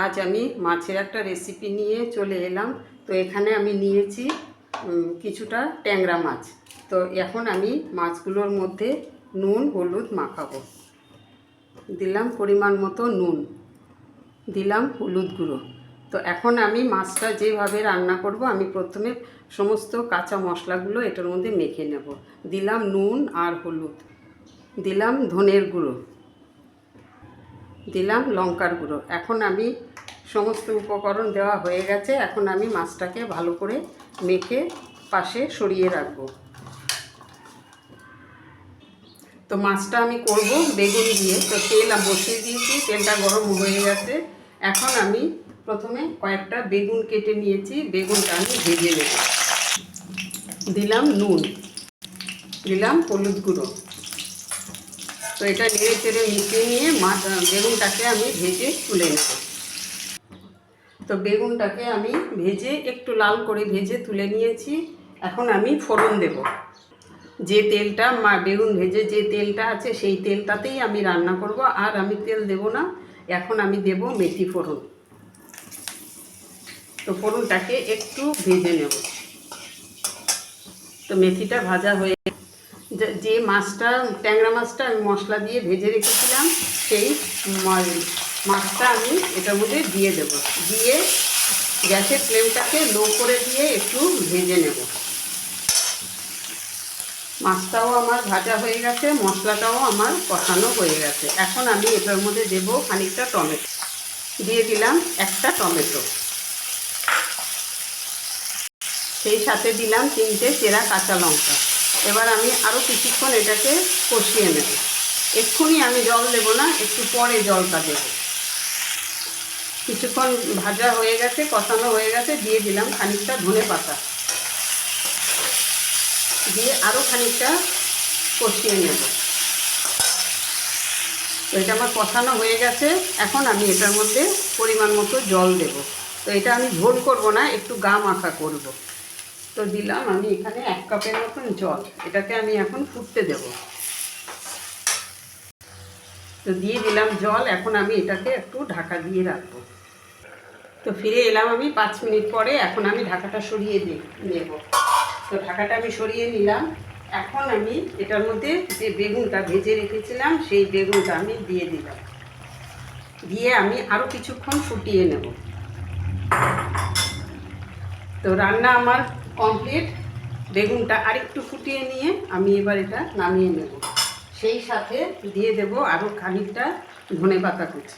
আজ আমি মাছের একটা রেসিপি নিয়ে চলে এলাম। তো এখানে আমি নিয়েছি কিছুটা ট্যাংরা মাছ। তো এখন আমি মাছগুলোর মধ্যে নুন হলুদ মাখাবো। দিলাম পরিমাণ মতো নুন, দিলাম হলুদ গুঁড়ো। তো এখন আমি মাছটা যেভাবে রান্না করব, আমি প্রথমে সমস্ত কাঁচা মশলাগুলো এটার মধ্যে মেখে নেব। দিলাম নুন আর হলুদ, দিলাম ধনের গুঁড়ো, দিলাম লঙ্কার গুঁড়ো। এখন আমি সমস্ত উপকরণ দেওয়া হয়ে গেছে। এখন আমি মাছটাকে ভালো করে মেখে পাশে সরিয়ে রাখব। তো মাছটা আমি করব বেগুন দিয়ে। তো তেল বসিয়ে দিয়েছি, তেলটা গরম হয়ে গেছে। এখন আমি প্রথমে কয়েকটা বেগুন কেটে নিয়েছি, বেগুনটা আমি ভেজে নেব। দিলাম নুন, দিলাম হলুদ গুঁড়ো। তো এটা নেড়ে চেড়ে মিশিয়ে নিয়ে বেগুনটাকে আমি ভেজে তুলে নেব। তো বেগুনটাকে আমি ভেজে একটু লাল করে ভেজে তুলে নিয়েছি। এখন আমি ফোড়ন দেব। যে তেলটা বেগুন ভেজে যে তেলটা আছে সেই তেলটাতেই আমি রান্না করব, আর আমি তেল দেব না। এখন আমি দেব মেথি ফোড়ন। তো ফোড়নটাকে একটু ভেজে নেব। তো মেথিটা ভাজা হয়ে যে মাছটা ট্যাংরা মাছটা আমি মশলা দিয়ে ভেজে রেখেছিলাম, সেই মাছটা আমি এটার মধ্যে দিয়ে দেব। দিয়ে গ্যাসের ফ্লেমটাকে লো করে দিয়ে একটু ভেজে নেব। মাছটাও আমার ভাজা হয়ে গেছে, মশলাটাও আমার কষানো হয়ে গেছে। এখন আমি এটার মধ্যে দেব খানিকটা টমেটো। দিয়ে দিলাম একটা টমেটো, সেই সাথে দিলাম 3টে চেরা কাঁচা লঙ্কা। এবার আমি আরও কিছুক্ষণ এটাকে কষিয়ে নেব। এক্ষুনি আমি জল দেব না, একটু পরে জলটা দেব। কিছুক্ষণ ভাজা হয়ে গেছে, কষানো হয়ে গেছে। দিয়ে দিলাম খানিকটা ধনে পাতা, দিয়ে আরও খানিকটা কষিয়ে নেব। তো এটা আমার কষানো হয়ে গেছে। এখন আমি এটার মধ্যে পরিমাণ মতো জল দেব। তো এটা আমি ঝোল করব না, একটু গা মাখা করব। তো দিলাম আমি এখানে 1 কাপের মতন জল। এটাকে আমি এখন ফুটতে দেব। তো দিয়ে দিলাম জল। এখন আমি এটাকে একটু ঢাকা দিয়ে রাখবো। তো ফিরে এলাম আমি 5 মিনিট পরে। এখন আমি ঢাকাটা সরিয়ে নেব। তো ঢাকাটা আমি সরিয়ে নিলাম। এখন আমি এটার মধ্যে যে বেগুনটা ভেজে রেখেছিলাম সেই বেগুনটা আমি দিয়ে দিলাম। দিয়ে আমি আরও কিছুক্ষণ ফুটিয়ে নেব। তো রান্না আমার কমপ্লিট। বেগুনটা আরেকটু ফুটিয়ে নিয়ে আমি এবার এটা নামিয়ে নেব। সেই সাথে দিয়ে দেব আরও খানিকটা ধনেপাতা কুচি।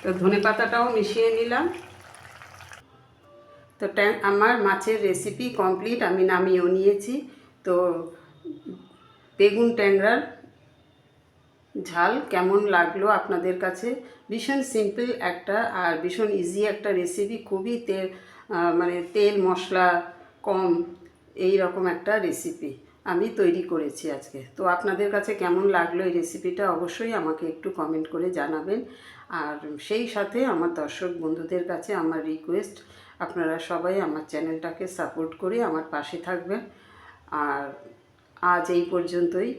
তো ধনেপাতাটাও মিশিয়ে নিলাম। তো আমার মাছের রেসিপি কমপ্লিট, আমি নামিয়েও নিয়েছি। তো বেগুন ট্যাংরার ঝাল কেমন লাগলো আপনাদের কাছে? ভীষণ সিম্পল একটা আর ভীষণ ইজি একটা রেসিপি। খুবই তেল মশলা কম এই রকম একটা রেসিপি আমি তৈরি করেছি আজকে। তো আপনাদের কাছে কেমন লাগলো এই রেসিপিটা অবশ্যই আমাকে একটু কমেন্ট করে জানাবেন। আর সেই সাথে আমার দর্শক বন্ধুদের কাছে আমার রিকোয়েস্ট, আপনারা সবাই আমার চ্যানেলটাকে সাপোর্ট করে আমার পাশে থাকবেন। আর আজ এই পর্যন্তই।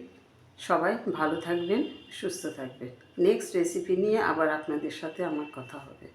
সবাই ভালো থাকবেন, সুস্থ থাকবেন। নেক্সট রেসিপি নিয়ে আবার আপনাদের সাথে আমার কথা হবে।